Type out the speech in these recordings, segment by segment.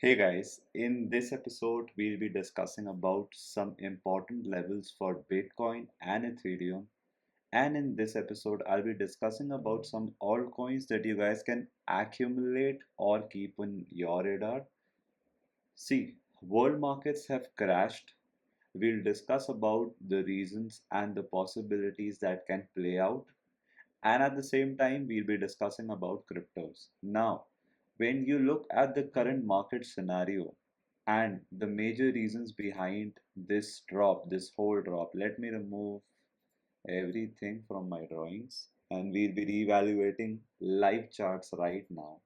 Hey guys, in this episode we'll be discussing about some important levels for Bitcoin and Ethereum. And in this episode I'll be discussing about some altcoins that you guys can accumulate or keep on your radar. See, world markets have crashed. We'll discuss about the reasons and the possibilities that can play out. And at the same time, we'll be discussing about cryptos. Now, when you look at the current market scenario and the major reasons behind this drop, this whole drop, let me remove everything from my drawings and we'll be reevaluating live charts right now.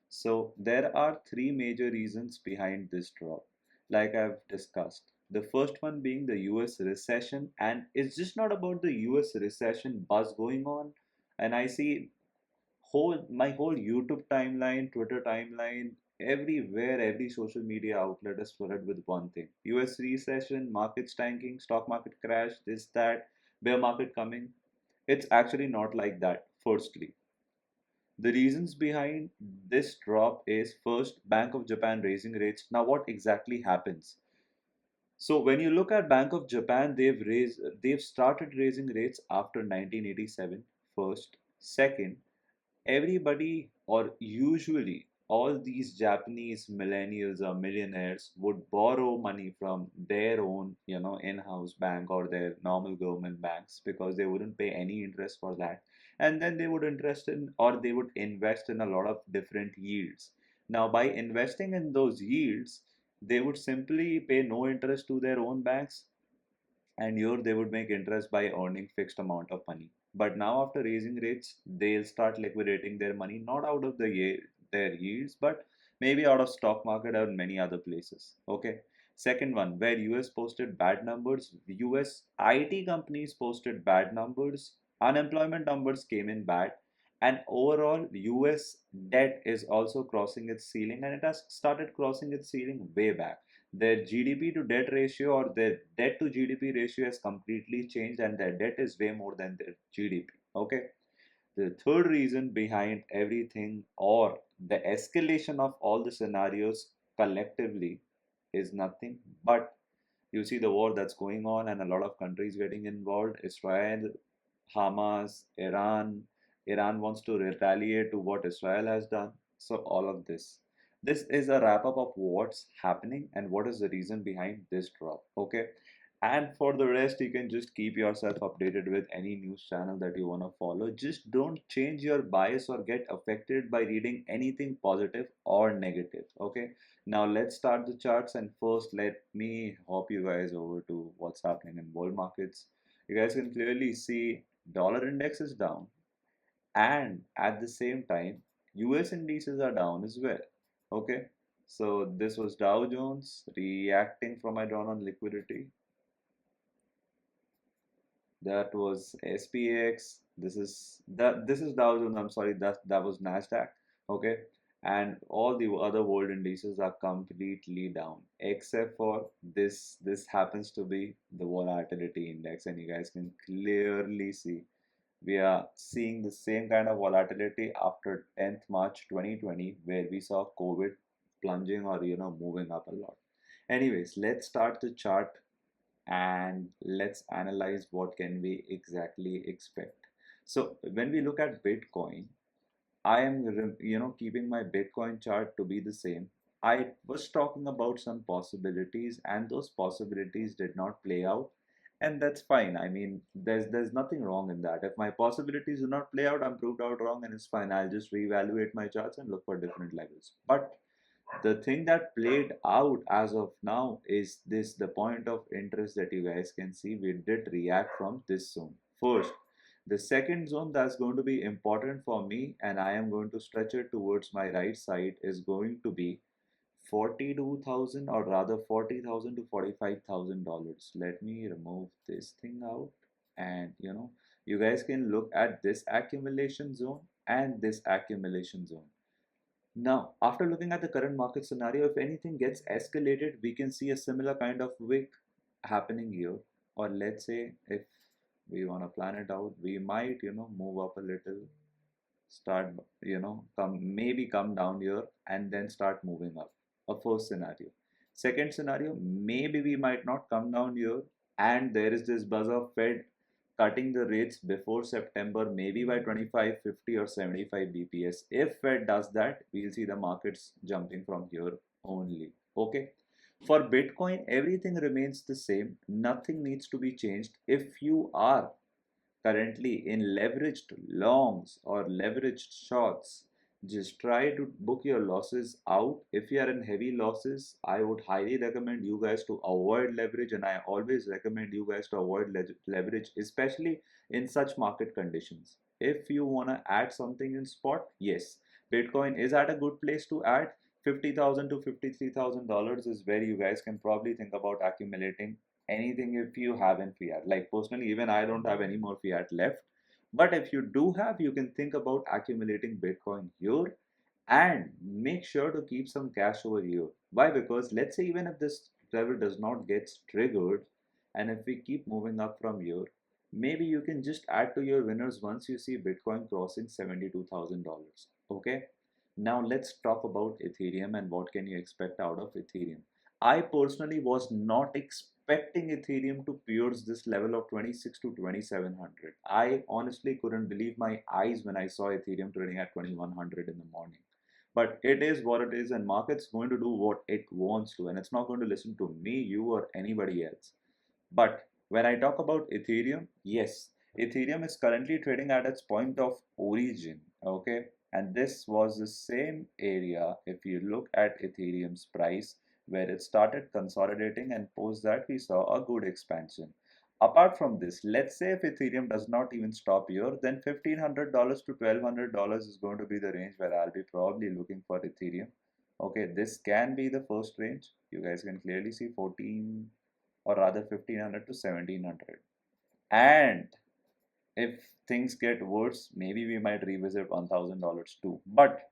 So there are three major reasons behind this drop, like I've discussed. The first one being the US recession, and it's just not about the US recession buzz going on. And I see my whole YouTube timeline, Twitter timeline, everywhere, every social media outlet is flooded with one thing: US recession, markets tanking, stock market crash, this, that, bear market coming. It's actually not like that. Firstly, the reasons behind this drop is first, Bank of Japan raising rates. Now, what exactly happens? So when you look at Bank of Japan, they've started raising rates after 1987. First, second, everybody or usually all these Japanese millennials or millionaires would borrow money from their own, in-house bank or their normal government banks because they wouldn't pay any interest for that. And then they would interest in or they would invest in a lot of different yields. Now, by investing in those yields, they would simply pay no interest to their own banks, and here they would make interest by earning fixed amount of money. But now after raising rates, they'll start liquidating their money not out of their yields, but maybe out of stock market or many other places. Okay. Second one, where US posted bad numbers, US IT companies posted bad numbers, unemployment numbers came in bad, and overall US debt is also crossing its ceiling, and it has started crossing its ceiling way back. Their GDP to debt ratio or their debt to GDP ratio has completely changed, and their debt is way more than their GDP. Okay. The third reason behind everything or the escalation of all the scenarios collectively is nothing but, you see the war that's going on and a lot of countries getting involved: Israel, Hamas, Iran. Iran wants to retaliate to what Israel has done. So all of this. This is a wrap up of what's happening and what is the reason behind this drop. Okay. And for the rest, you can just keep yourself updated with any news channel that you want to follow. Just don't change your bias or get affected by reading anything positive or negative. Okay. Now let's start the charts, and first let me hop you guys over to what's happening in world markets. You guys can clearly see dollar index is down, and at the same time US indices are down as well. Okay, so this was Dow Jones reacting from my drawn on liquidity. That was SPX. This is Dow Jones. I'm sorry, that was Nasdaq. Okay, and all the other world indices are completely down except for this. This happens to be the volatility index, and you guys can clearly see we are seeing the same kind of volatility after 10th March 2020, where we saw COVID plunging or moving up a lot. Anyways, let's start the chart and let's analyze what can we exactly expect. So when we look at Bitcoin, I am keeping my Bitcoin chart to be the same. I was talking about some possibilities, and those possibilities did not play out, and that's fine. I mean, there's nothing wrong in that. If my possibilities do not play out, I'm proved out wrong, and it's fine. I'll just reevaluate my charts and look for different levels. But the thing that played out as of now is this: the point of interest that you guys can see, we did react from this zone first. The second zone that's going to be important for me, and I am going to stretch it towards my right side, is going to be 42,000, or rather 40,000 to $45,000. Let me remove this thing out, and you guys can look at this accumulation zone and this accumulation zone. Now, after looking at the current market scenario, if anything gets escalated, we can see a similar kind of wick happening here. Or let's say if we want to plan it out, we might, move up a little, start, come down here and then start moving up. a first scenario. Second scenario, maybe we might not come down here, and there is this buzz of Fed cutting the rates before September, maybe by 25, 50 or 75 BPS. If Fed does that, we'll see the markets jumping from here only. Okay. For Bitcoin, everything remains the same. Nothing needs to be changed. If you are currently in leveraged longs or leveraged shorts, just try to book your losses out. If you are in heavy losses, I would highly recommend you guys to avoid leverage, and I always recommend you guys to avoid leverage, especially in such market conditions. If you want to add something in spot, yes, Bitcoin is at a good place to add. $50,000 to $53,000 is where you guys can probably think about accumulating anything if you have in fiat. Like personally, even I don't have any more fiat left. But if you do have, you can think about accumulating Bitcoin here and make sure to keep some cash over here. Why? Because let's say even if this level does not get triggered, and if we keep moving up from here, maybe you can just add to your winners once you see Bitcoin crossing $72,000. Okay. Now let's talk about Ethereum and what can you expect out of Ethereum. I personally was not expecting Ethereum to pierce this level of 26 to 2700. I honestly couldn't believe my eyes when I saw Ethereum trading at 2100 in the morning. But it is what it is, and market's going to do what it wants to, and it's not going to listen to me, you, or anybody else. But when I talk about Ethereum, yes, Ethereum is currently trading at its point of origin, okay? And this was the same area, if you look at Ethereum's price, where it started consolidating, and post that we saw a good expansion. Apart from this, let's say if Ethereum does not even stop here, then $1,500 to $1,200 is going to be the range where I'll be probably looking for Ethereum. Okay, this can be the first range. You guys can clearly see 14, or rather 1500 to 1700. And if things get worse, maybe we might revisit $1,000 too. But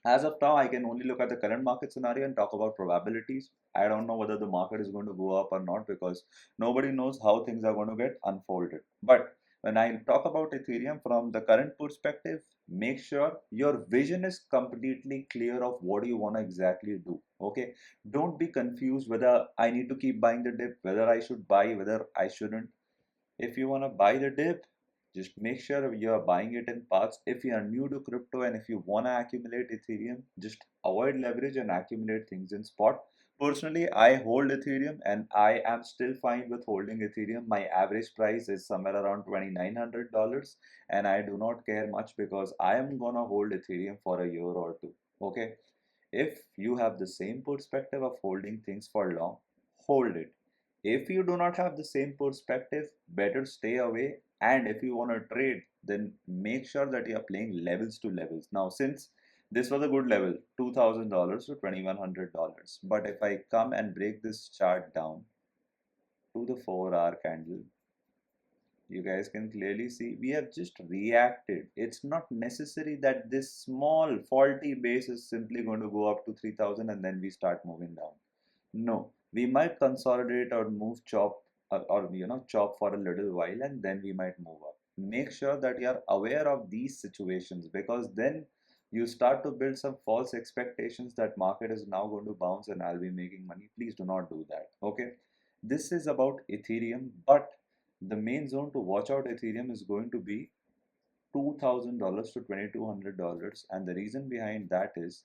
as of now, I can only look at the current market scenario and talk about probabilities. I don't know whether the market is going to go up or not, because nobody knows how things are going to get unfolded. But when I talk about Ethereum from the current perspective, make sure your vision is completely clear of what you want to exactly do. Okay, don't be confused whether I need to keep buying the dip, whether I should buy, whether I shouldn't. If you want to buy the dip, just make sure you're buying it in parts. If you are new to crypto and if you want to accumulate Ethereum, just avoid leverage and accumulate things in spot. Personally, I hold Ethereum and I am still fine with holding Ethereum. My average price is somewhere around $2,900, and I do not care much because I am gonna hold Ethereum for a year or two. Okay. If you have the same perspective of holding things for long, hold it. If you do not have the same perspective, better stay away. And if you want to trade, then make sure that you are playing levels to levels. Now, since this was a good level, $2,000 to $2,100. But if I come and break this chart down to the 4-hour candle, you guys can clearly see we have just reacted. It's not necessary that this small faulty base is simply going to go up to 3000 and then we start moving down. No, we might consolidate or move chop, or chop for a little while, and then we might move up. Make sure that you are aware of these situations, because then you start to build some false expectations that market is now going to bounce and I'll be making money. Please do not do that. Okay, this is about Ethereum, but the main zone to watch out Ethereum is going to be $2,000 to $2,200, and the reason behind that is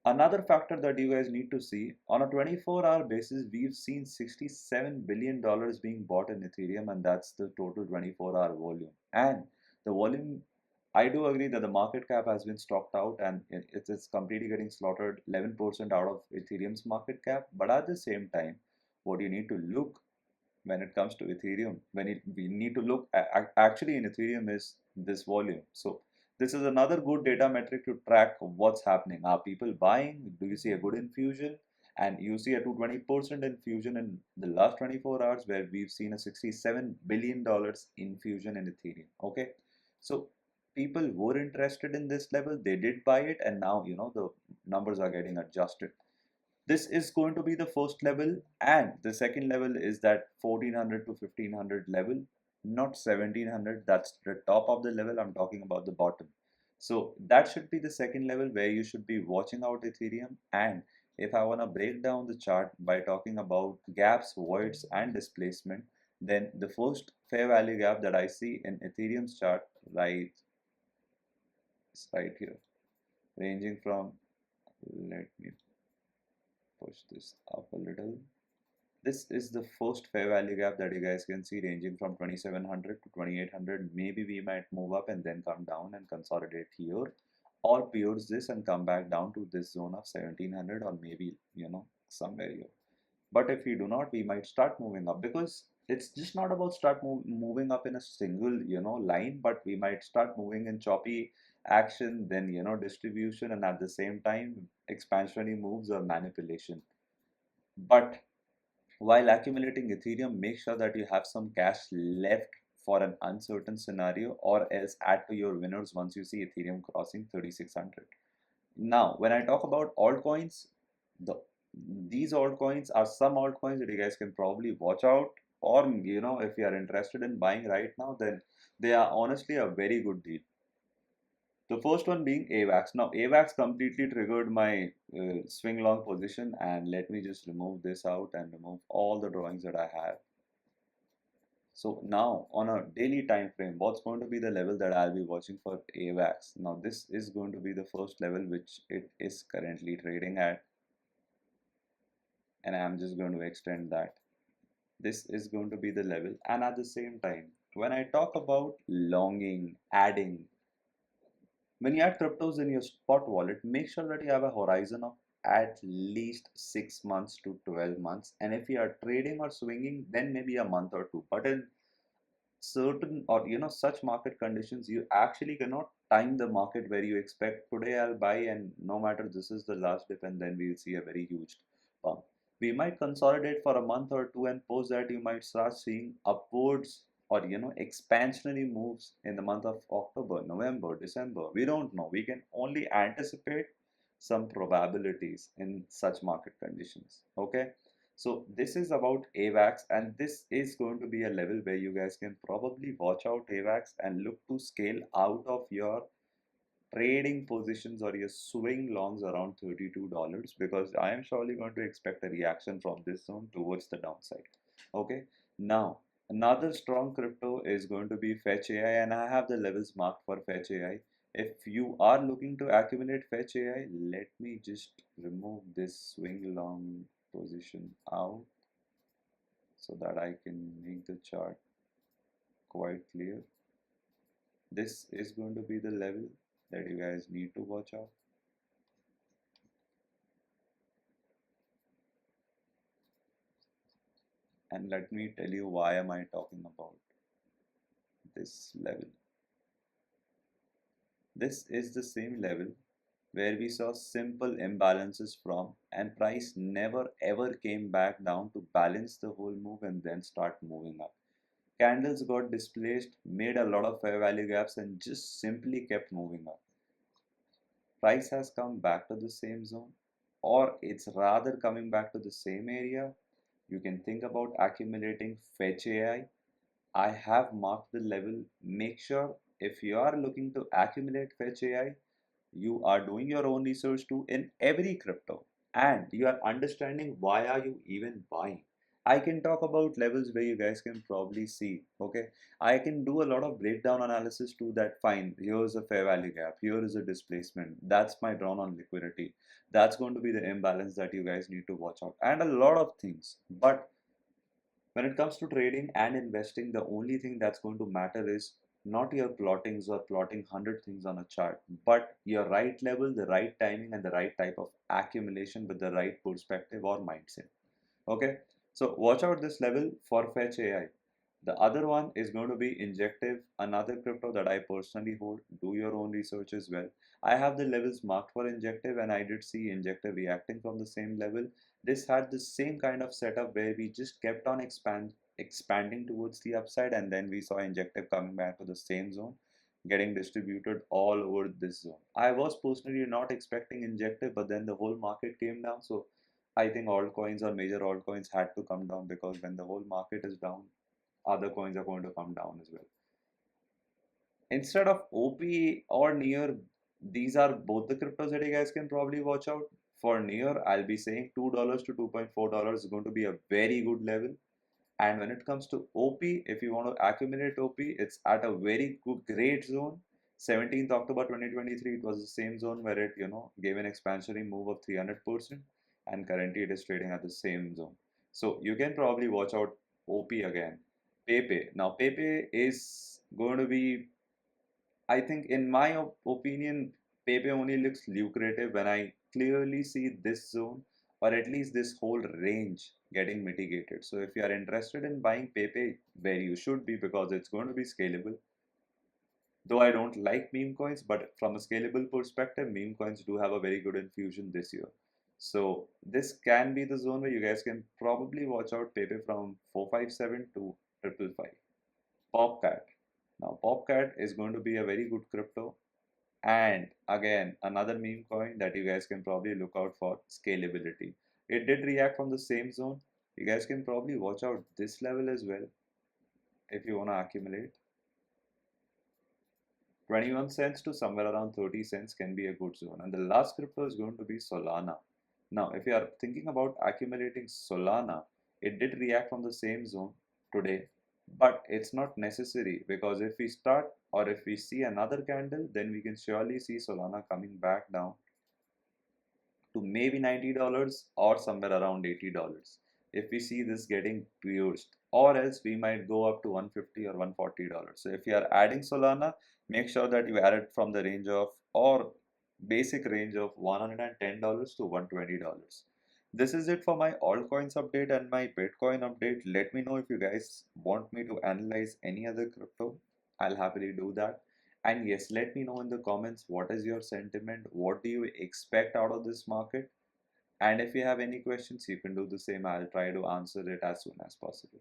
another factor that you guys need to see. On a 24-hour basis, we've seen $67 billion being bought in Ethereum, and that's the total 24-hour volume. And the volume, I do agree that the market cap has been stocked out and it's completely getting slaughtered, 11% out of Ethereum's market cap. But at the same time, what you need to look when it comes to Ethereum, we need to look actually in Ethereum is this volume. So this is another good data metric to track what's happening. Are people buying? Do you see a good infusion? And you see a 220% infusion in the last 24 hours, where we've seen a $67 billion infusion in Ethereum. Okay, so people were interested in this level, they did buy it, and now the numbers are getting adjusted. This is going to be the first level, and the second level is that 1400 to 1500 level, not 1700. That's the top of the level. I'm talking about the bottom. So that should be the second level where you should be watching out Ethereum. And if I want to break down the chart by talking about gaps, voids, and displacement, then the first fair value gap that I see in Ethereum's chart right is right here, ranging from, let me push this up a little. This is the first fair value gap that you guys can see, ranging from 2700 to 2800. Maybe we might move up and then come down and consolidate here, or pierce this and come back down to this zone of 1700, or maybe, somewhere here. But if we do not, we might start moving up, because it's just not about moving up in a single, line, but we might start moving in choppy action, then, distribution, and at the same time, expansionary moves or manipulation. But while accumulating Ethereum, make sure that you have some cash left for an uncertain scenario, or else add to your winners once you see Ethereum crossing 3600. Now, when I talk about altcoins, the these altcoins are some altcoins that you guys can probably watch out, or if you are interested in buying right now, then they are honestly a very good deal. The first one being AVAX. Now, AVAX completely triggered my swing long position, and let me just remove this out and remove all the drawings that I have. So now on a daily time frame, what's going to be the level that I'll be watching for AVAX? Now, this is going to be the first level which it is currently trading at, and I'm just going to extend that. This is going to be the level, and at the same time, when I talk about longing, adding, when you add cryptos in your spot wallet, make sure that you have a horizon of at least 6 months to 12 months. And if you are trading or swinging, then maybe a month or two. But in certain, or such market conditions, you actually cannot time the market where you expect today I'll buy, and no matter this is the last dip, and then we'll see a very huge pump. We might consolidate for a month or two, and post that you might start seeing upwards, or expansionary moves in the month of October, November, December. We don't know. We can only anticipate some probabilities in such market conditions. Okay. So this is about AVAX, and this is going to be a level where you guys can probably watch out AVAX and look to scale out of your trading positions or your swing longs around $32, because I am surely going to expect a reaction from this zone towards the downside. Okay, now another strong crypto is going to be Fetch AI, and I have the levels marked for Fetch AI. If you are looking to accumulate Fetch AI, let me just remove this swing long position out so that I can make the chart quite clear. This is going to be the level that you guys need to watch out. And let me tell you why am I talking about this level. This is the same level where we saw simple imbalances from, and price never ever came back down to balance the whole move and then start moving up. Candles got displaced, made a lot of fair value gaps, and just simply kept moving up. Price has come back to the same zone, or it's rather coming back to the same area. You can think about accumulating Fetch AI. I have marked the level. Make sure if you are looking to accumulate Fetch AI, you are doing your own research too in every crypto, and you are understanding why are you even buying. I can talk about levels where you guys can probably see. Okay, I can do a lot of breakdown analysis too, that fine, here's a fair value gap, here is a displacement, that's my drawn on liquidity, that's going to be the imbalance that you guys need to watch out, and a lot of things. But when it comes to trading and investing, the only thing that's going to matter is not your plottings or plotting 100 things on a chart, but your right level, the right timing, and the right type of accumulation with the right perspective or mindset. Okay, so watch out this level for Fetch AI. The other one is going to be Injective, another crypto that I personally hold. Do your own research as well. I have the levels marked for Injective, and I did see Injective reacting from the same level. This had the same kind of setup where we just kept on expanding towards the upside, and then we saw Injective coming back to the same zone, getting distributed all over this zone. I was personally not expecting Injective, but then the whole market came down. So I think altcoins or major altcoins had to come down, because when the whole market is down, other coins are going to come down as well. Instead of OP or near, these are both the cryptos that you guys can probably watch out. For near, I'll be saying $2 to $2.4 is going to be a very good level. And when it comes to OP, if you want to accumulate OP, it's at a very good, great zone. 17th October 2023, it was the same zone where it, gave an expansionary move of 300%, and currently it is trading at the same zone. So you can probably watch out OP again. Pepe. Now, Pepe is going to be, I think, in my opinion, Pepe only looks lucrative when I clearly see this zone or at least this whole range getting mitigated. So if you are interested in buying Pepe, where you should be, because it's going to be scalable. Though I don't like meme coins, but from a scalable perspective, meme coins do have a very good infusion this year. So this can be the zone where you guys can probably watch out Pepe from 457 to 555. Popcat. Now Popcat is going to be a very good crypto. And again, another meme coin that you guys can probably look out for, scalability. It did react from the same zone. You guys can probably watch out this level as well if you want to accumulate. 21 cents to somewhere around 30 cents can be a good zone. And the last crypto is going to be Solana. Now, if you are thinking about accumulating Solana, it did react from the same zone today, but it's not necessary, because if we start or if we see another candle, then we can surely see Solana coming back down to maybe $90 or somewhere around $80 if we see this getting pierced, or else we might go up to 150 or $140. So if you are adding Solana, make sure that you add it from the range of, or basic range of, $110 to $120. This is it for my altcoins update and my Bitcoin update. Let me know if you guys want me to analyze any other crypto. I'll happily do that. And yes, let me know in the comments what is your sentiment, what do you expect out of this market? And if you have any questions, you can do the same. I'll try to answer it as soon as possible.